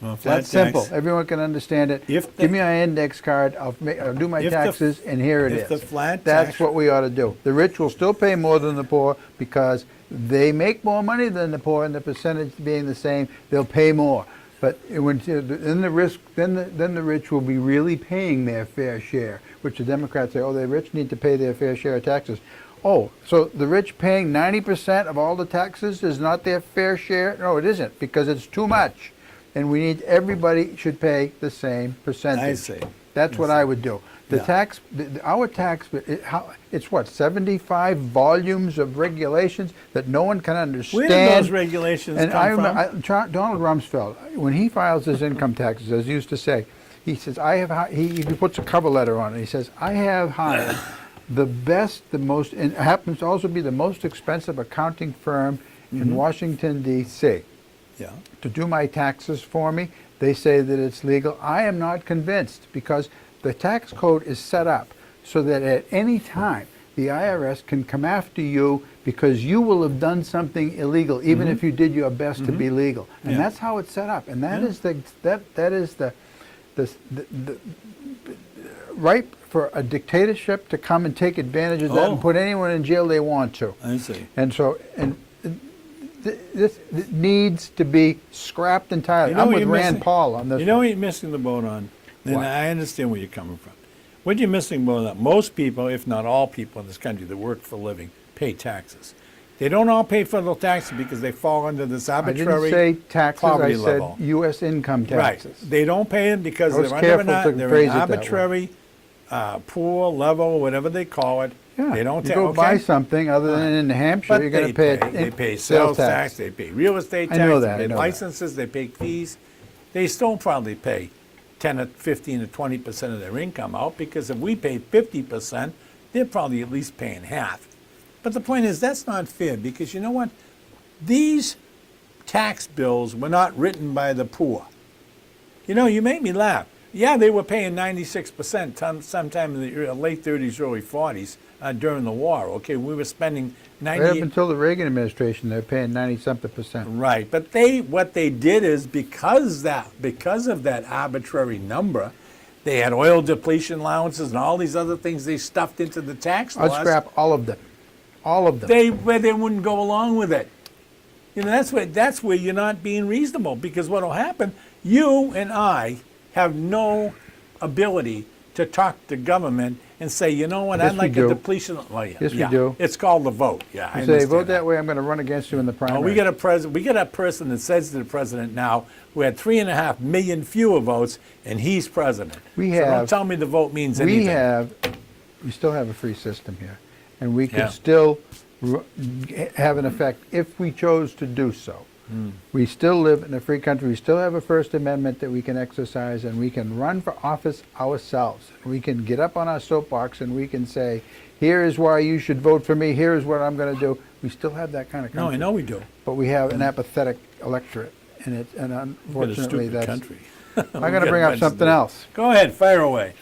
Well, flat That's simple. tax- Everyone can understand it. If the- Give me my index card. I'll do my If the- taxes, and here it is. if the flat That's tax- what we ought to do. The rich will still pay more than the poor because they make more money than the poor, and the percentage being the same, they'll pay more. But then the rich will be really paying their fair share, which the Democrats say, oh, the rich need to pay their fair share of taxes. Oh, so the rich paying 90% of all the taxes is not their fair share? No, it isn't, because it's too much. And everybody should pay the same percentage. I see. That's what I would do. Yeah. Our tax, it's what, 75 volumes of regulations that no one can understand. Where did those regulations And come I from? remember Donald Rumsfeld, when he files his income taxes, as he used to say, he says, he puts a cover letter on it. He says, I have hired the best, the most, and it happens to also be the most expensive accounting firm in Washington, D.C. Yeah. to do my taxes for me. They say that it's legal. I am not convinced, because the tax code is set up so that at any time the IRS can come after you because you will have done something illegal, even if you did your best to be legal. And Yeah. that's how it's set up. And that Yeah. is the ripe for a dictatorship to come and take advantage of that and Oh. put anyone in jail they want to. I see. And so, this needs to be scrapped entirely. You know I'm what with you're Rand missing? Paul on this. You know one. what you're missing the boat on? And What? I understand where you're coming from. What you're missing the boat on, most people, if not all people in this country that work for a living, pay taxes. They don't all pay federal taxes because they fall under this I arbitrary didn't say taxes. I poverty said level. U.S. income taxes. Right. They don't pay them because I was they're under careful to they're phrase an it that way. arbitrary poor level, whatever they call it. Yeah. They don't you take. go Okay. buy something other than in New Hampshire, But you're going they to pay. They pay sales tax. They pay real estate tax. I know that, They I pay know that. licenses. They pay fees. They still probably pay 10 or 15 or 20% of their income out, because if we pay 50%, they're probably at least paying half. But the point is, that's not fair, because you know what? These tax bills were not written by the poor. You know, you make me laugh. Yeah, they were paying 96% sometime in the late 30s, early 40s during the war. Okay, we were spending 90. Right up until the Reagan administration, they're paying 90-something%. Right, but what they did is because of that arbitrary number, they had oil depletion allowances and all these other things they stuffed into the tax laws. I'd scrap all of them. All of them. They wouldn't go along with it. You know, that's where you're not being reasonable, because what'll happen, you and I have no ability to talk to government and say, you know what, Yes, I'd like we do. a depletion. Well, yeah, Yes, we yeah. do. It's called the vote. Yeah, I You say, understand vote that way, I'm going to run against you in the primary. Oh, we got a person that says to the president now who had 3.5 million fewer votes, and he's president. So don't tell me the vote means anything. We still have a free system here, and we Yeah. could still have an effect if we chose to do so. We still live in a free country. We still have a First Amendment that we can exercise, and we can run for office ourselves. We can get up on our soapbox and we can say, here is why you should vote for me. Here is what I'm going to do. We still have that kind of country. No, I know we do. But we have an apathetic electorate, and unfortunately, We've got a stupid that's. country. I'm going to bring up something else. Go ahead, fire away.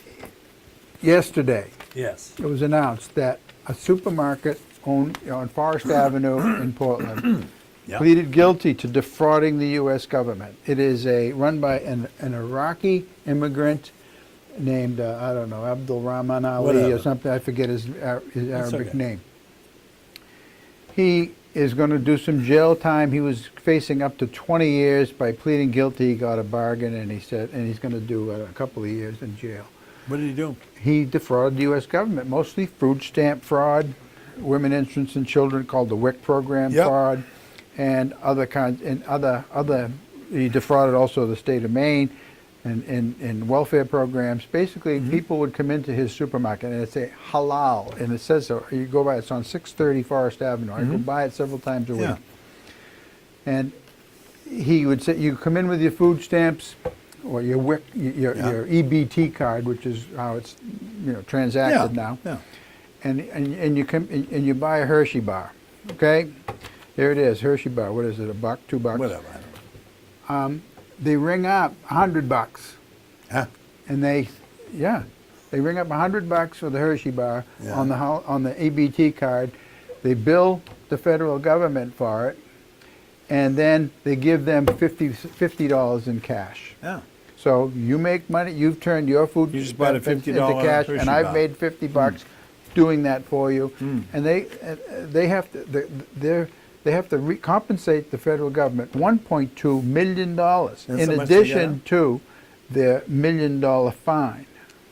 Yesterday, Yes. it was announced that a supermarket on Forest Avenue in Portland Yep. pleaded guilty to defrauding the U.S. government. It is run by an Iraqi immigrant named, I don't know, Abdul Rahman Ali or Whatever. something. I forget his Arabic okay. name. He is going to do some jail time. He was facing up to 20 years. By pleading guilty, he got a bargain, and he's going to do a couple of years in jail. What did he do? He defrauded the U.S. government, mostly food stamp fraud, women, infants, and children, called the WIC program Yep. fraud, and other kinds, and other. He defrauded also the state of Maine, and welfare programs. Basically, people would come into his supermarket, and it'd say halal, and it says so. You go by, it's on 630 Forest Avenue. I go by it several times a week, Yeah. and he would say, you come in with your food stamps or your WIC, your EBT card, which is how it's transacted now. Yeah. And you come and you buy a Hershey bar, okay? There it is, Hershey bar. What is it? $1, $2? Whatever. I don't know. They ring up $100, Huh? and they ring up $100 for the Hershey bar Yeah. on the EBT card. They bill the federal government for it, and then they give them $50 in cash. Yeah. So you make money. You've turned your food You just bought a benefits $50 into cash, Hershey and I've bar. made $50 doing that for you. And they have to compensate the federal government $1.2 million That's in how much they addition got? to their $1 million fine.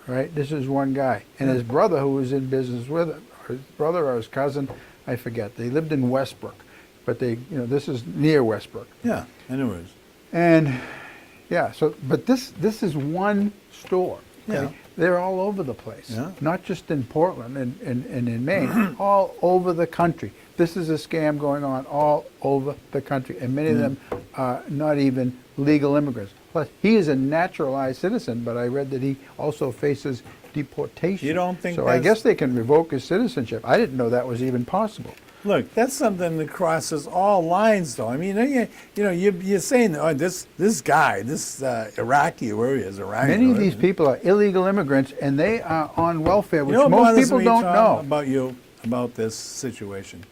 Right? This is one guy, and his brother, who was in business with him, or his brother or his cousin, I forget. They lived in Westbrook, but this is near Westbrook. Yeah. Anyways. And yeah, but this is one store. Okay? Yeah. They're all over the place, Yeah. not just in Portland and in Maine, all over the country. This is a scam going on all over the country, and many of them are not even legal immigrants. Plus, he is a naturalized citizen, but I read that he also faces deportation. You don't think so? I that's- guess they can revoke his citizenship. I didn't know that was even possible. Look, that's something that crosses all lines, though. I mean, you're saying, oh, this guy, this Iraqi, where he is, Iraqi. Many of these people are illegal immigrants, and they are on welfare, which You know what most bothers people me, don't Tom, know. about this situation?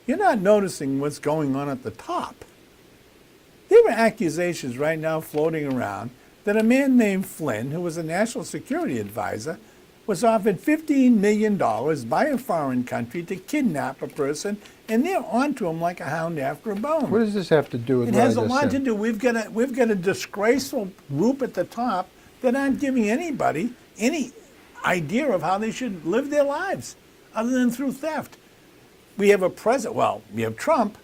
You're not noticing what's going on at the top. There are accusations right now floating around that a man named Flynn, who was a national security advisor, was offered $15 million by a foreign country to kidnap a person, and they're onto him like a hound after a bone. What does this have to do with It what I has a just lot said? to do. We've got a disgraceful group at the top that aren't giving anybody any idea of how they should live their lives, other than through theft. We have a president. Well, we have Trump,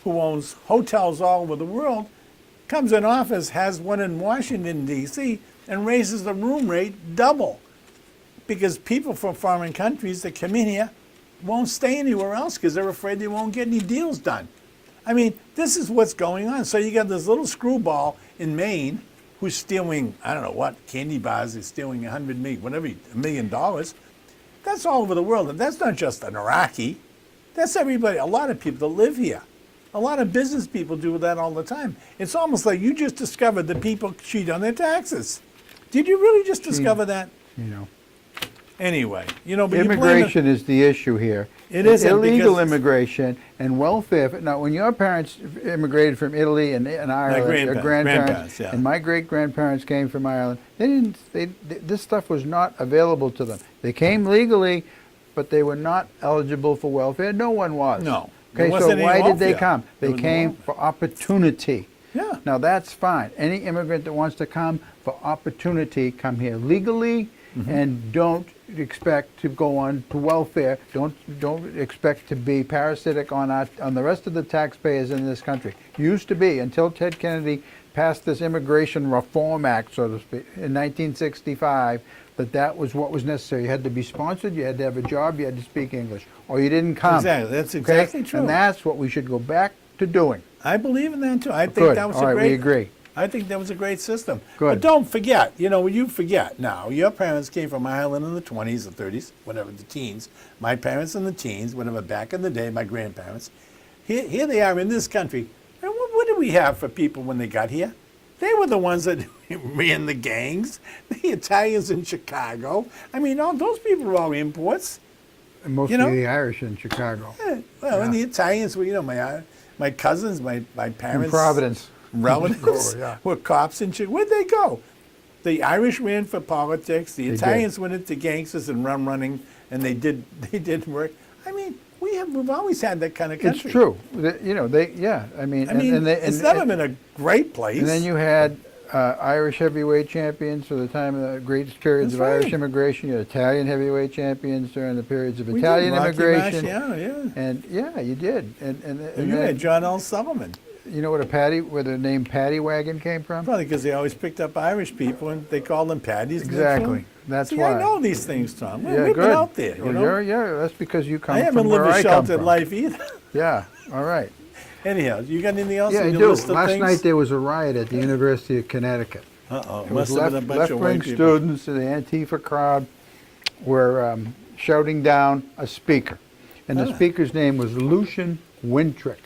who owns hotels all over the world, comes in office, has one in Washington D.C., and raises the room rate double, because people from foreign countries that come in here won't stay anywhere else because they're afraid they won't get any deals done. I mean, this is what's going on. So you got this little screwball in Maine who's stealing, I don't know what, candy bars, is stealing $1 million. That's all over the world. And that's not just an Iraqi. That's everybody, a lot of people that live here. A lot of business people do that all the time. It's almost like you just discovered that people cheat on their taxes. Did you really just discover that? You know, Anyway, you know, but you blame immigration is the issue here. It isn't, illegal because- immigration and welfare. Now, when your parents immigrated from Italy and Ireland, your grandparents, yeah. and my great grandparents came from Ireland, they didn't. This stuff was not available to them. They came legally, but they were not eligible for welfare. No one was. No. There Okay, so wasn't any why did they welfare. come? There They was no came welfare. for opportunity. Yeah. Now that's fine. Any immigrant that wants to come for opportunity, come here legally, and don't expect to go on to welfare. Don't expect to be parasitic on the rest of the taxpayers in this country. Used to be, until Ted Kennedy passed this Immigration Reform Act, so to speak, in 1965, that was what was necessary. You had to be sponsored, you had to have a job, you had to speak English, or you didn't come. Exactly. That's exactly true. And that's what we should go back to doing. I believe in that too. I think Good. that was All a right, great. we agree. I think that was a great system. Good. But don't forget, you know, you forget now. Your parents came from Ireland in the 20s or 30s, whatever, the teens. My parents in the teens, whatever, back in the day, my grandparents. Here they are in this country. And what did we have for people when they got here? They were the ones that ran the gangs, the Italians in Chicago. I mean, all those people were all imports. And mostly You know? the Irish in Chicago. Well, and the Italians were, you know, my cousins, my parents. In Providence. Relatives Oh, yeah. were cops in Chicago. Where'd they go? The Irish ran for politics. The Italians went into gangsters and running, and they did work. I mean, we've always had that kind of country. It's true. You know, I mean, It's never been a great place. And then you had Irish heavyweight champions for the time of the greatest periods That's of Irish right. immigration. You had Italian heavyweight champions during the periods of We did Italian Rocky immigration. Mash, yeah. And yeah, you did. And You then, had John L. Sullivan. you know where the name Paddy Wagon came from? Probably because they always picked up Irish people and they called them paddies. Exactly. That's See, why. I know these things, Tom. Yeah, We've good. been out there. You Well, know? that's because you come I from haven't where lived a I come sheltered from. life either. Yeah. All right. Anyhow, you got anything else Yeah, I on your do. list of Last things? night there was a riot at the University of Connecticut. Uh-oh. It was Must have been a bunch of left-wing white people. students and the Antifa crowd were shouting down a speaker. And the speaker's name was Lucian Wintrick.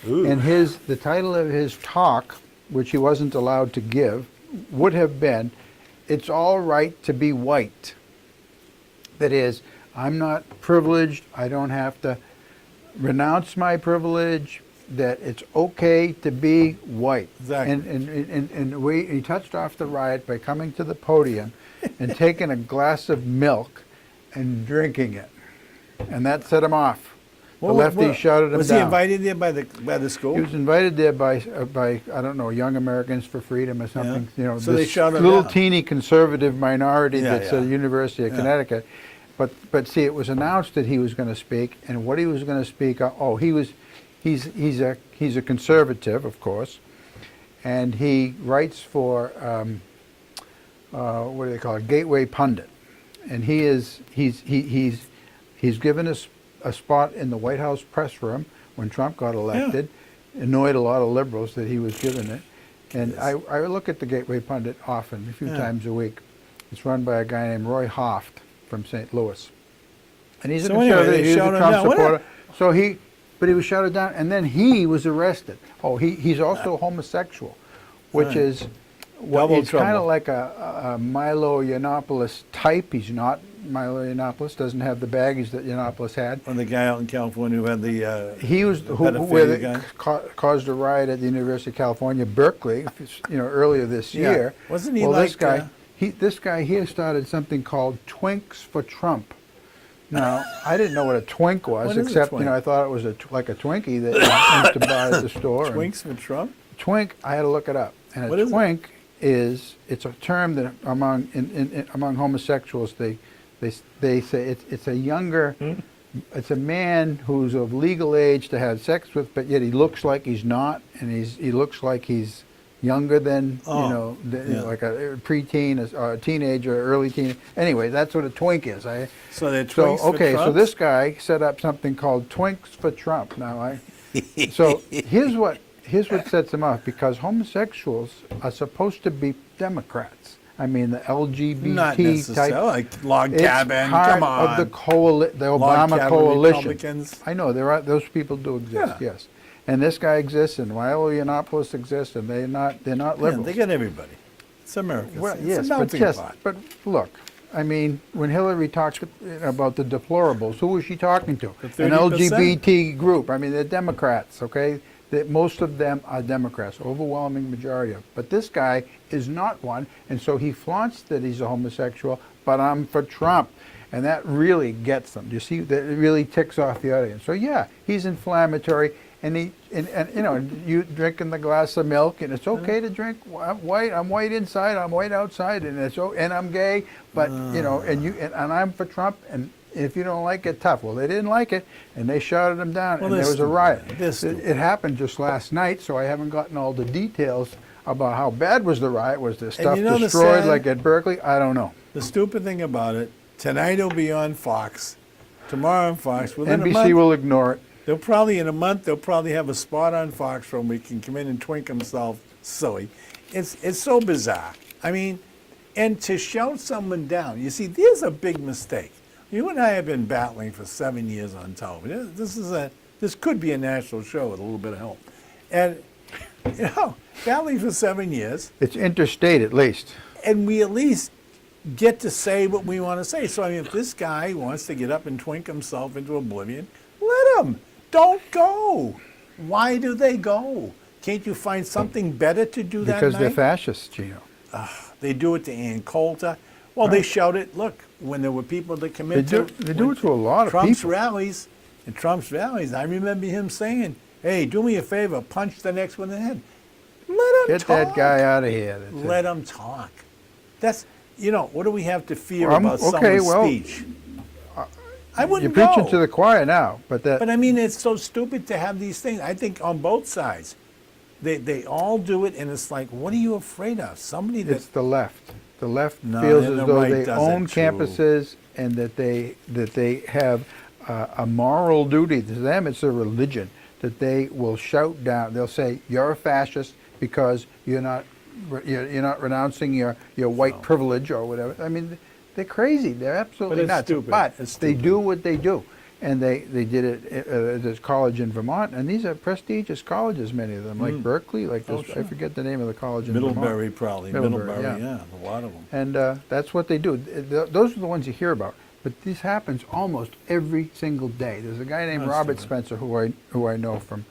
Ooh. And the title of his talk, which he wasn't allowed to give, would have been, "It's all right to be white." That is, I'm not privileged, I don't have to renounce my privilege, that it's okay to be white. Exactly. And he touched off the riot by coming to the podium and taking a glass of milk and drinking it. And that set him off. The lefties shouted him Was down. he invited there by the school? He was invited there by I don't know, Young Americans for Freedom or something. Yeah. You know, So they this shouted him little down. teeny conservative minority Yeah, that's yeah. at the University of Yeah. Connecticut. But see, it was announced that he was going to speak, and what he was going to speak. He's a conservative, of course, and he writes for what do they call it, Gateway Pundit, and he's given us a spot in the White House press room when Trump got elected. Annoyed a lot of liberals that he was given it, and I look at the Gateway Pundit often, a few times a week. It's run by a guy named Roy Hoft from St. Louis, and he's a So anyway, conservative. they He's a shouted him Trump down. What supporter. But he was shouted down, and then he was arrested. Oh, he's also homosexual, which is Double he's kind trouble. of like a Milo Yiannopoulos type. He's not Milo Yiannopoulos. Doesn't have the baggage that Yiannopoulos had. Or the guy out in California who had the He was pedophilia guy? caused a riot at the University of California, Berkeley, earlier this Yeah. year. Wasn't he well, like, this guy? This guy here started something called Twinks for Trump. Now, I didn't know what a twink was, What is a except twink? I thought it was like a Twinkie that you used to buy at the store. and- Twinks for Trump? Twink, I had to look it up. And What a is it? twink it's a term that among homosexuals they say it's a younger, it's a man who's of legal age to have sex with, but yet he looks like he's not, and he looks like he's younger than like a preteen, a teenager, early teen. Anyway, that's what a twink is. So they're Twinks for okay, so Trump? this guy set up something called Twinks for Trump. Now so here's what sets him off, because homosexuals are supposed to be Democrats. I mean, the LGBT Not type. necessarily. Like log It's cabin, part come on. of the Log Obama cabin coalition. Republicans. I know those people do exist. Yeah. Yes, and this guy exists, and Milo Yiannopoulos exists, and they're not Yeah, liberals. they got everybody. It's America. Well, It's yes, a but melting just, pot. but look, I mean, when Hillary talks about the deplorables, who was she talking to? The An 30%. LGBT group. I mean, they're Democrats, okay? Most of them are Democrats, overwhelming majority of. But this guy is not one, and so he flaunts that he's a homosexual, but I'm for Trump. And that really gets them. You see, that really ticks off the audience. So yeah, he's inflammatory, and you know, you drinking the glass of milk, and it's okay to drink. I'm white inside, I'm white outside, and and I'm gay, but you know, and I'm for Trump, and if you don't like it, tough. Well, they didn't like it, and they shouted him down, Well, and there was a stupid. riot. They're stupid. It happened just last night, so I haven't gotten all the details about how bad was the riot. Was there stuff you know the destroyed sad- like at Berkeley? I don't know. The stupid thing about it, tonight it'll be on Fox, tomorrow on Fox. Within a NBC month, will ignore it. they'll probably, in a month, they'll probably have a spot on Fox where we can come in and twink himself silly. It's so bizarre. I mean, and to shout someone down, you see, there's a big mistake. You and I have been battling for 7 years on television. This could be a national show with a little bit of help. And, you know, battling for 7 years, It's interstate at least. and we at least get to say what we want to say. So, I mean, if this guy wants to get up and twink himself into oblivion, let him. Don't go. Why do they go? Can't you find something better to do that Because night? they're fascists, Gino. They do it to Ann Coulter. Well, they shout it. Look, when there were people that They commit do, to they do it to a lot of Trump's people. rallies, and Trump's rallies, I remember him saying, "Hey, do me a favor, punch the next one in the head." Let him Get talk. that guy out of here. That's it. Let him talk. That's, you know, what do we have to fear Well, about okay, someone's well, speech? I You're wouldn't preaching go. to the choir now, but that But I mean, it's so stupid to have these things. I think on both sides, they all do it, and it's like, what are you afraid of? Somebody that it's the left. The left No, feels and as the though right they does own it too. campuses and that they have a moral duty. To them, it's a religion that they will shout down. They'll say, "You're a fascist because you're not renouncing your white privilege or whatever." I mean, they're crazy. They're absolutely it's nuts. stupid. But It's they stupid. do what they do. And they did it at this college in Vermont, and these are prestigious colleges, many of them, like Berkeley, like this, Oh, sure. I forget the name of the college in Vermont. Middlebury probably. Middlebury, Middlebury, yeah. yeah, a lot of them. And that's what they do. Those are the ones you hear about. But this happens almost every single day. There's a guy named That's Robert stupid. Spencer who I know from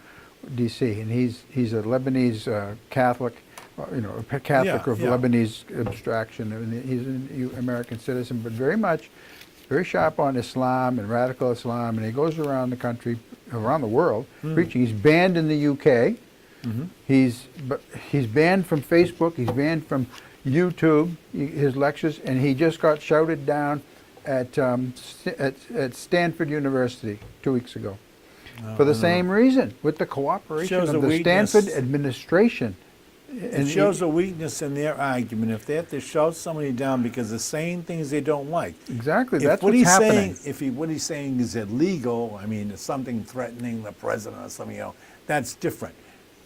D.C. and he's a Lebanese Catholic, a Catholic Yeah, of yeah. Lebanese abstraction. And he's an American citizen, but very sharp on Islam and radical Islam. And he goes around the country, around the world, preaching. He's banned in the UK. He's banned from Facebook. He's banned from YouTube. His lectures, and he just got shouted down at Stanford University 2 weeks ago for the same reason, with the cooperation Shows of a the weakness. Stanford administration. It shows a weakness in their argument if they have to shout somebody down because they're saying things they don't like. Exactly, If that's what what's he's happening. saying, what he's saying is illegal, I mean, it's something threatening the president or something else, that's different.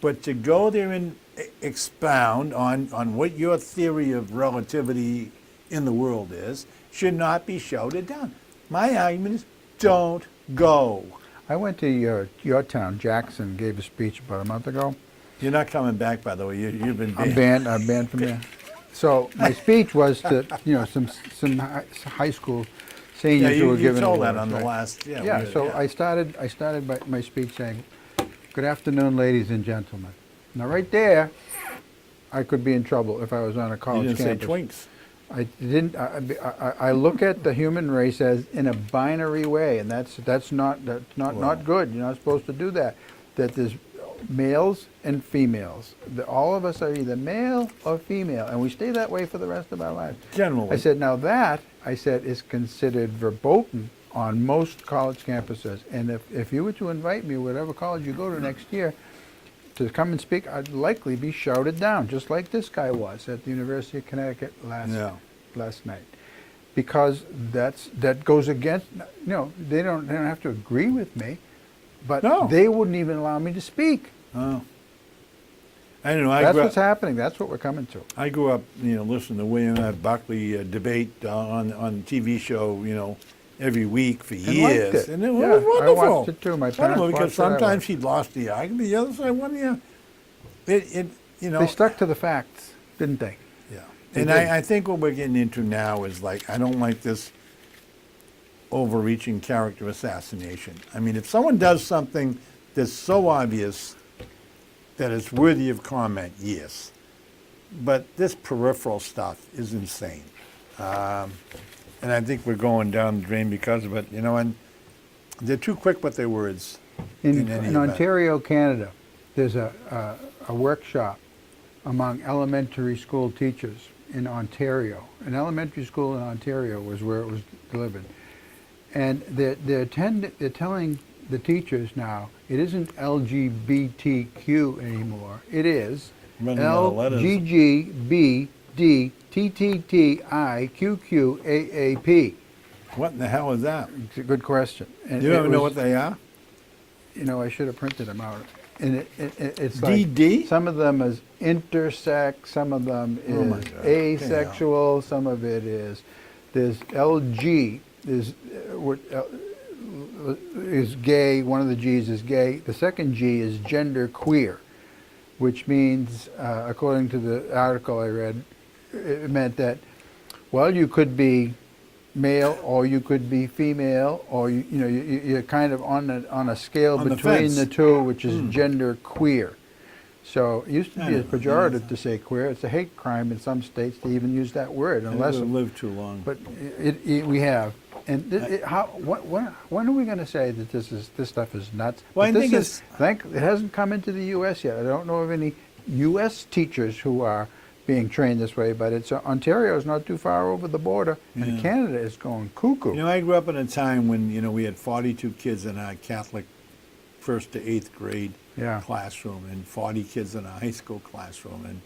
But to go there and expound on what your theory of relativity in the world is should not be shouted down. My argument is don't go. I went to your town. Jackson gave a speech about a month ago. You're not coming back, by the way. You've been I'm banned. banned from there. So my speech was to some high school seniors Yeah, who were you given told that awards, on the right? last. Yeah. Yeah, we- so I started my speech saying, "Good afternoon, ladies and gentlemen." Now, right there, I could be in trouble if I was on a You college didn't campus. say twinks. I didn't. I look at the human race as in a binary way, and that's not good. You're not supposed to do that. That there's males and females. All of us are either male or female, and we stay that way for the rest of our lives. Generally. I said, now that, is considered verboten on most college campuses. And if you were to invite me, whatever college you go to next year, to come and speak, I'd likely be shouted down, just like this guy was at the University of Connecticut last night. Because that goes against, they don't have to agree with me, but No. they wouldn't even allow me to speak. Oh. I don't know. That's what's happening. That's what we're coming to. I grew up, listening to William F. Buckley debate on TV show, every week for And years, liked it. and it Yeah, was wonderful. I watched it too. My parents Wonderful, watched because it. I sometimes watched he lost the argument, the other side won. They stuck to the facts, didn't they? Yeah. And I think what we're getting into now is like, I don't like this overreaching character assassination. I mean, if someone does something that's so obvious that it's worthy of comment, yes. But this peripheral stuff is insane. And I think we're going down the drain because of it, you know, and they're too quick with their words. In any event. Ontario, Canada, there's a workshop among elementary school teachers in Ontario. An elementary school in Ontario was where it was delivered. And they're telling the teachers now, it isn't LGBTQ anymore. It is Running out of letters. LGGBDTTTIQQAAP. What in the hell is that? It's a good question. And You it don't know was- what they are? You know, I should have printed them out. And it's like DD? some of them is intersex, some of them Oh my is God. asexual, some of it is there's LG is gay. One of the G's is gay. The second G is gender queer, which means, according to the article I read, it meant that, well, you could be male or you could be female, or you're kind of on a scale On the between fence. the two, which is gender queer. So it used to I be a don't know. pejorative to say queer. It's a hate crime in some states to even use that word, unless. Unless lived too long. But we have, and when are we going to say that this stuff is nuts? Well, But I think it hasn't come into the U.S. yet. I don't know of any U.S. teachers who are being trained this way, but Ontario is not too far over the border, and Yeah. Canada is going cuckoo. You know, I grew up in a time when, you know, we had 42 kids in our Catholic 1st to 8th grade Yeah. classroom and 40 kids in a high school classroom, and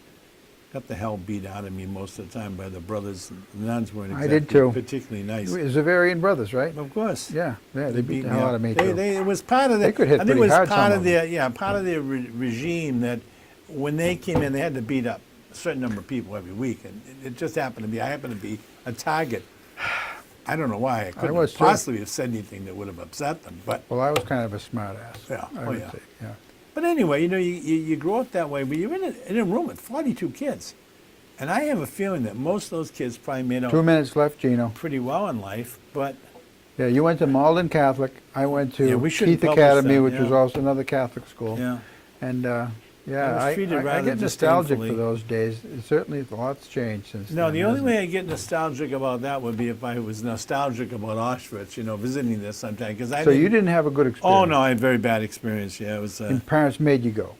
got the hell beat out of me most of the time by the brothers. The nuns weren't I exactly did too. particularly nice. It was Zavarian brothers, right? Of course. Yeah, they beat the hell out of me They, too. it was part of They could hit I think it pretty was hard, part some of of their part of their regime that when they came in, they had to beat up a certain number of people every week, and it just happened to be I happened to be a target. I don't know why I couldn't was have too. possibly have said anything that would have upset them, but Well, I was kind of a smart ass. Yeah, I oh, would yeah. say, yeah. But anyway, you know, you grow up that way, but you're in a room with 42 kids, and I have a feeling that most of those kids probably made out 2 minutes left, Gino. pretty well in life, but Yeah, you went to Malden Catholic. I went to Yeah, we shouldn't Keith publish Academy, that, which yeah. was also another Catholic school. yeah. And I yeah, was I treated rather get nostalgic disdainfully. for those days. Certainly, a lot's changed since No, then. the only hasn't way it? I get nostalgic about that would be if I was nostalgic about Auschwitz, you know, visiting this sometime. Because I So you didn't have a good experience. Oh no, I had a very bad experience. Yeah, it was. And parents made you go.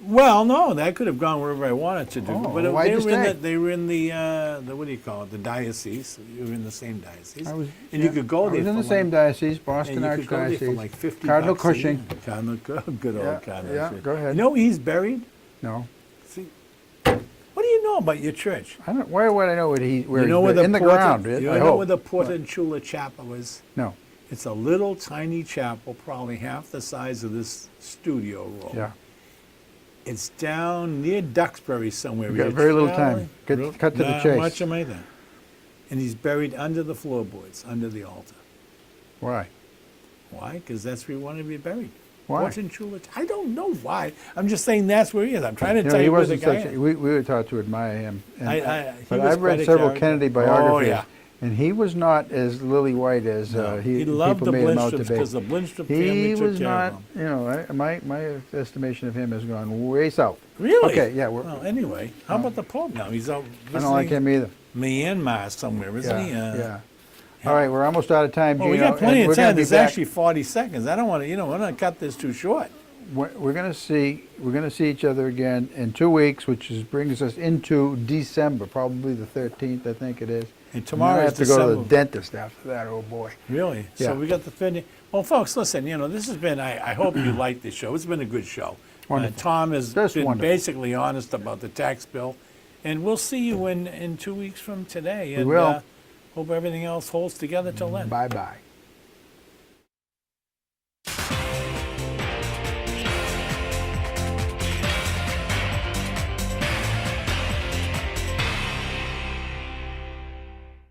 Well, no, that could have gone wherever I wanted to do. Oh, but why'd you stay? they were in the what do you call it? The diocese. You were in the same diocese, I was, and yeah, you could go I there. was in for the same like, diocese, and Boston you could go there for Archdiocese. like 50 Cardinal bucks a year. Cushing. Cardinal, good old Yeah, Cardinal. yeah, go ahead. You know where he's buried? No, See, what do you know about your church? I don't. Why would I know where You he's know where the in the Porta- ground? You I know hope. where the Portland Chapel is? No. It's a little tiny chapel, probably half the size of this studio room. Yeah. It's down near Duxbury somewhere. You've got You're very little traveling. time. Cut to the Not chase. much am I then. And he's buried under the floorboards, under the altar. Why? Why? Because that's where he wanted to be buried. Why? Portland Chula. I don't know why. I'm just saying that's where he is. I'm trying to You know, tell he you where the wasn't guy such. is. We were taught to admire him. And, He but was I've read quite a several character. Kennedy biographies, Oh, yeah. and he was not as lily white as No, he loved people the made him out to Blinstrups be. because the Blinstrup family He took was care not. of him. You know, my estimation of him has gone way south. Really? Okay, yeah. Well, anyway, how about the Pope now? He's out I don't like him either. Myanmar somewhere, isn't Yeah, he? yeah. All right, we're almost out of time, Well, Gino. we got plenty and of we're gonna time. be There's back- actually 40 seconds. I don't want to, we're not cut this too short. We're going to see each other again in 2 weeks, which brings us into December, probably the 13th, I think it is. And tomorrow I is have to go to the December. dentist after that. Oh boy. Really? Yeah. So we got the 50. Well, folks, listen, this has been, I hope you like this show. It's been a good show. Wonderful. Tom has Just been wonderful. basically honest about the tax bill. And we'll see you in 2 weeks from today. We And will. hope everything else holds together till then. Bye-bye.